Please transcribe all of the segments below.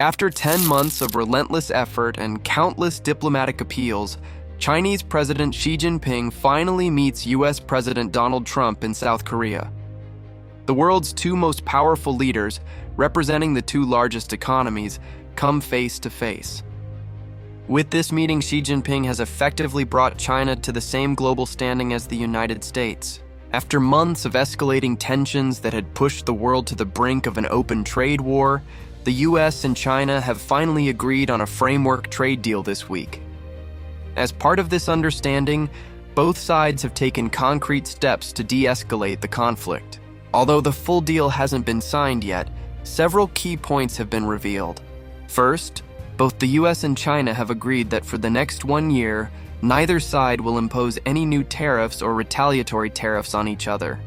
After 10 months of relentless effort and countless diplomatic appeals, Chinese President Xi Jinping finally meets US President Donald Trump in South Korea. The world's two most powerful leaders, representing the two largest economies, come face to face. With this meeting, Xi Jinping has effectively brought China to the same global standing as the United States. After months of escalating tensions that had pushed the world to the brink of an open trade war, the US and China have finally agreed on a framework trade deal this week. As part of this understanding, both sides have taken concrete steps to de-escalate the conflict. Although the full deal hasn't been signed yet, several key points have been revealed. First, both the US and China have agreed that for the next 1 year, neither side will impose any new tariffs or retaliatory tariffs on each other.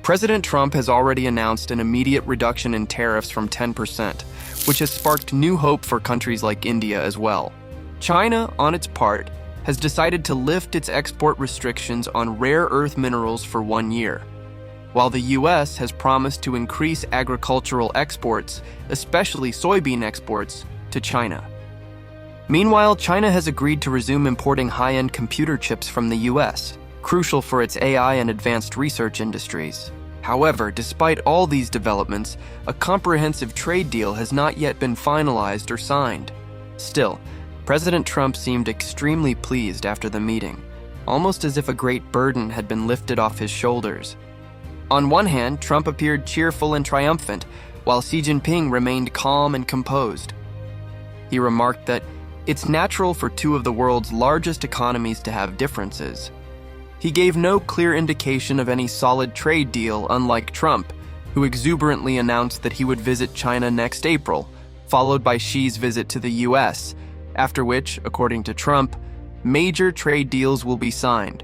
President Trump has already announced an immediate reduction in tariffs from 10%, which has sparked new hope for countries like India as well. China, on its part, has decided to lift its export restrictions on rare earth minerals for 1 year, while the US has promised to increase agricultural exports, especially soybean exports, to China. Meanwhile, China has agreed to resume importing high-end computer chips from the US, crucial for its AI and advanced research industries. However, despite all these developments, a comprehensive trade deal has not yet been finalized or signed. Still, President Trump seemed extremely pleased after the meeting, almost as if a great burden had been lifted off his shoulders. On one hand, Trump appeared cheerful and triumphant, while Xi Jinping remained calm and composed. He remarked that it's natural for two of the world's largest economies to have differences. He gave no clear indication of any solid trade deal, unlike Trump, who exuberantly announced that he would visit China next April, followed by Xi's visit to the US, after which, according to Trump, major trade deals will be signed.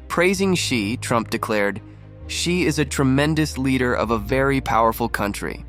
Praising Xi, Trump declared, "Xi is a tremendous leader of a very powerful country."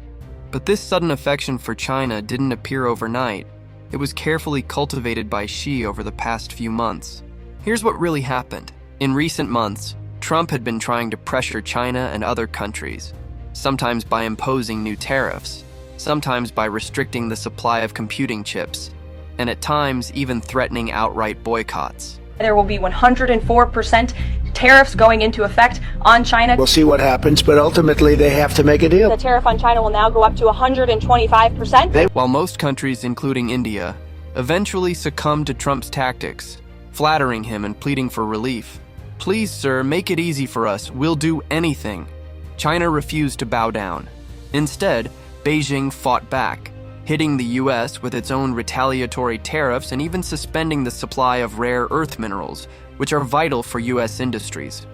But this sudden affection for China didn't appear overnight. It was carefully cultivated by Xi over the past few months. Here's what really happened. In recent months, Trump had been trying to pressure China and other countries, sometimes by imposing new tariffs, sometimes by restricting the supply of computing chips, and at times even threatening outright boycotts. There will be 104% tariffs going into effect on China. We'll see what happens, but ultimately they have to make a deal. The tariff on China will now go up to 125%. While most countries, including India, eventually succumb to Trump's tactics, flattering him and pleading for relief. "Please, sir, make it easy for us. We'll do anything." China refused to bow down. Instead, Beijing fought back, hitting the US with its own retaliatory tariffs and even suspending the supply of rare earth minerals, which are vital for US industries.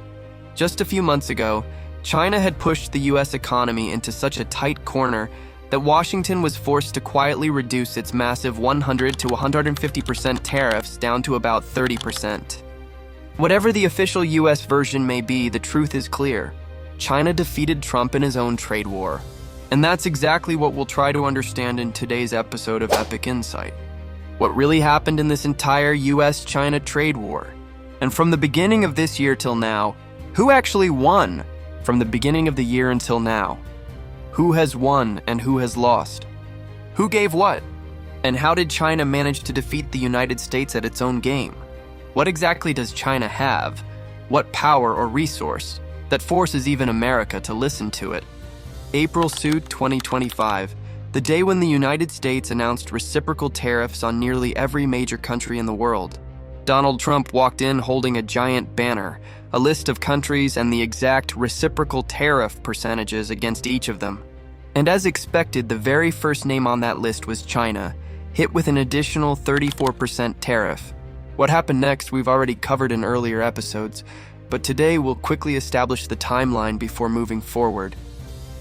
Just a few months ago, China had pushed the US economy into such a tight corner that Washington was forced to quietly reduce its massive 100 to 150% tariffs down to about 30%. Whatever the official US version may be, the truth is clear. China defeated Trump in his own trade war. And that's exactly what we'll try to understand in today's episode of Epic Insight. What really happened in this entire US-China trade war? And from the beginning of this year till now, who actually won from the beginning of the year until now? Who has won and who has lost? Who gave what? And how did China manage to defeat the United States at its own game? What exactly does China have? What power or resource that forces even America to listen to it? April 2025, the day when the United States announced reciprocal tariffs on nearly every major country in the world. Donald Trump walked in holding a giant banner, a list of countries and the exact reciprocal tariff percentages against each of them. And as expected, the very first name on that list was China, hit with an additional 34% tariff. What happened next we've already covered in earlier episodes, but today we'll quickly establish the timeline before moving forward.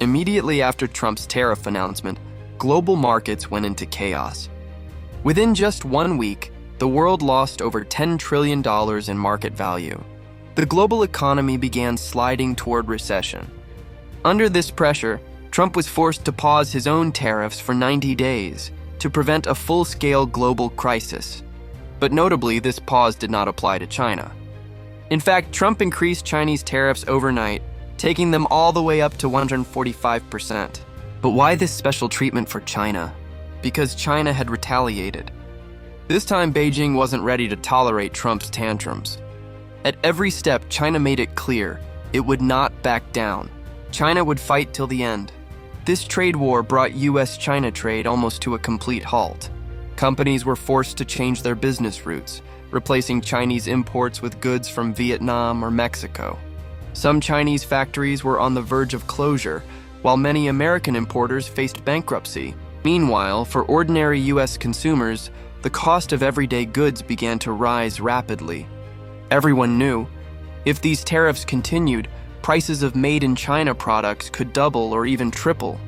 Immediately after Trump's tariff announcement, global markets went into chaos. Within just 1 week, the world lost over $10 trillion in market value. The global economy began sliding toward recession. Under this pressure, Trump was forced to pause his own tariffs for 90 days to prevent a full-scale global crisis. But notably, this pause did not apply to China. In fact, Trump increased Chinese tariffs overnight, taking them all the way up to 145%. But why this special treatment for China? because China had retaliated. This time, Beijing wasn't ready to tolerate Trump's tantrums. At every step, China made it clear it would not back down. China would fight till the end. This trade war brought US-China trade almost to a complete halt. Companies were forced to change their business routes, replacing Chinese imports with goods from Vietnam or Mexico. Some Chinese factories were on the verge of closure, while many American importers faced bankruptcy. Meanwhile, for ordinary US consumers, the cost of everyday goods began to rise rapidly. Everyone knew, if these tariffs continued, prices of made-in-China products could double or even triple.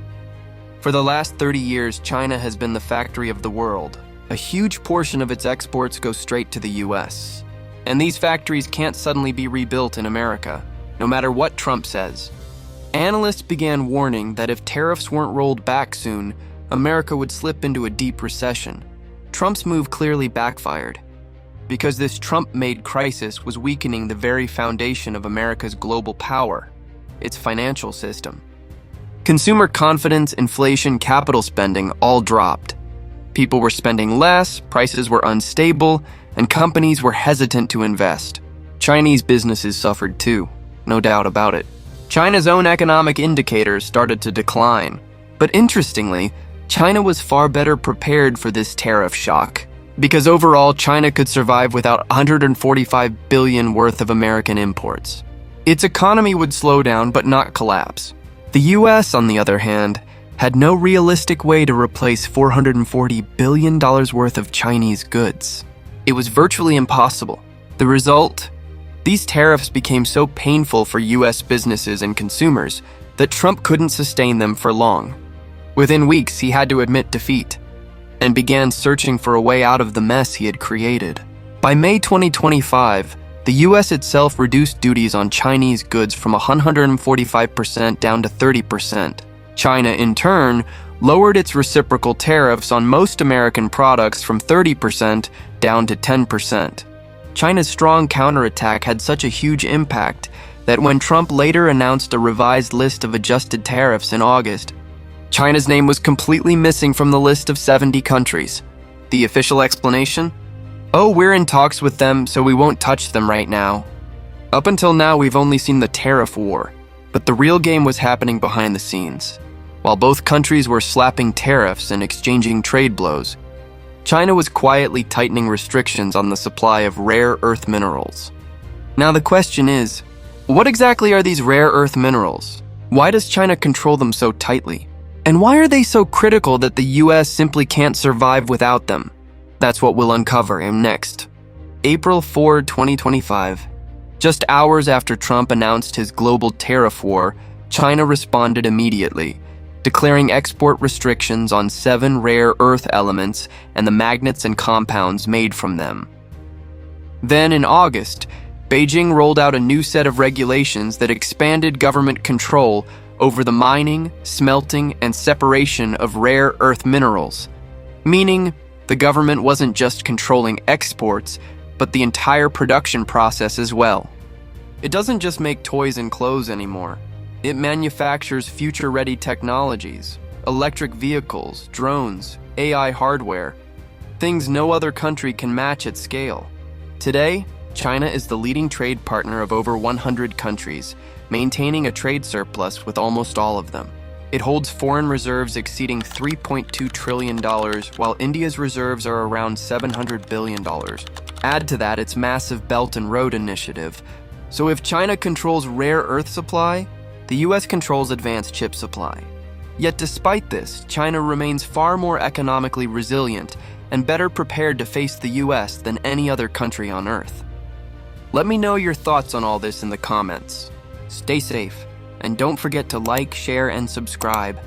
For the last 30 years, China has been the factory of the world. A huge portion of its exports go straight to the US. And these factories can't suddenly be rebuilt in America, no matter what Trump says. Analysts began warning that if tariffs weren't rolled back soon, America would slip into a deep recession. Trump's move clearly backfired, because this Trump-made crisis was weakening the very foundation of America's global power, its financial system. Consumer confidence, inflation, capital spending all dropped. People were spending less, prices were unstable, and companies were hesitant to invest. Chinese businesses suffered too, no doubt about it. China's own economic indicators started to decline. But interestingly, China was far better prepared for this tariff shock, because overall China could survive without $145 billion worth of American imports. Its economy would slow down but not collapse. The US, on the other hand, had no realistic way to replace $440 billion worth of Chinese goods. It was virtually impossible. The result? These tariffs became so painful for US businesses and consumers that Trump couldn't sustain them for long. Within weeks, he had to admit defeat and began searching for a way out of the mess he had created. By May 2025, the US itself reduced duties on Chinese goods from 145% down to 30%. China, in turn, lowered its reciprocal tariffs on most American products from 30% down to 10%. China's strong counterattack had such a huge impact that when Trump later announced a revised list of adjusted tariffs in August, China's name was completely missing from the list of 70 countries. The official explanation? Oh, we're in talks with them, so we won't touch them right now. Up until now, we've only seen the tariff war, but the real game was happening behind the scenes. While both countries were slapping tariffs and exchanging trade blows, China was quietly tightening restrictions on the supply of rare earth minerals. Now the question is, what exactly are these rare earth minerals? Why does China control them so tightly? And why are they so critical that the US simply can't survive without them? That's what we'll uncover in next. April 4, 2025. Just hours after Trump announced his global tariff war, China responded immediately, declaring export restrictions on 7 rare earth elements and the magnets and compounds made from them. Then in August, Beijing rolled out a new set of regulations that expanded government control over the mining, smelting, and separation of rare earth minerals, meaning the government wasn't just controlling exports, but the entire production process as well. It doesn't just make toys and clothes anymore. It manufactures future-ready technologies, electric vehicles, drones, AI hardware, things no other country can match at scale. Today, China is the leading trade partner of over 100 countries, maintaining a trade surplus with almost all of them. It holds foreign reserves exceeding $3.2 trillion, while India's reserves are around $700 billion. Add to that its massive Belt and Road Initiative. So if China controls rare earth supply, the US controls advanced chip supply. Yet despite this, China remains far more economically resilient and better prepared to face the US than any other country on Earth. Let me know your thoughts on all this in the comments. Stay safe, and don't forget to like, share, and subscribe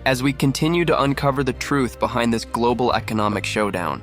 as we continue to uncover the truth behind this global economic showdown.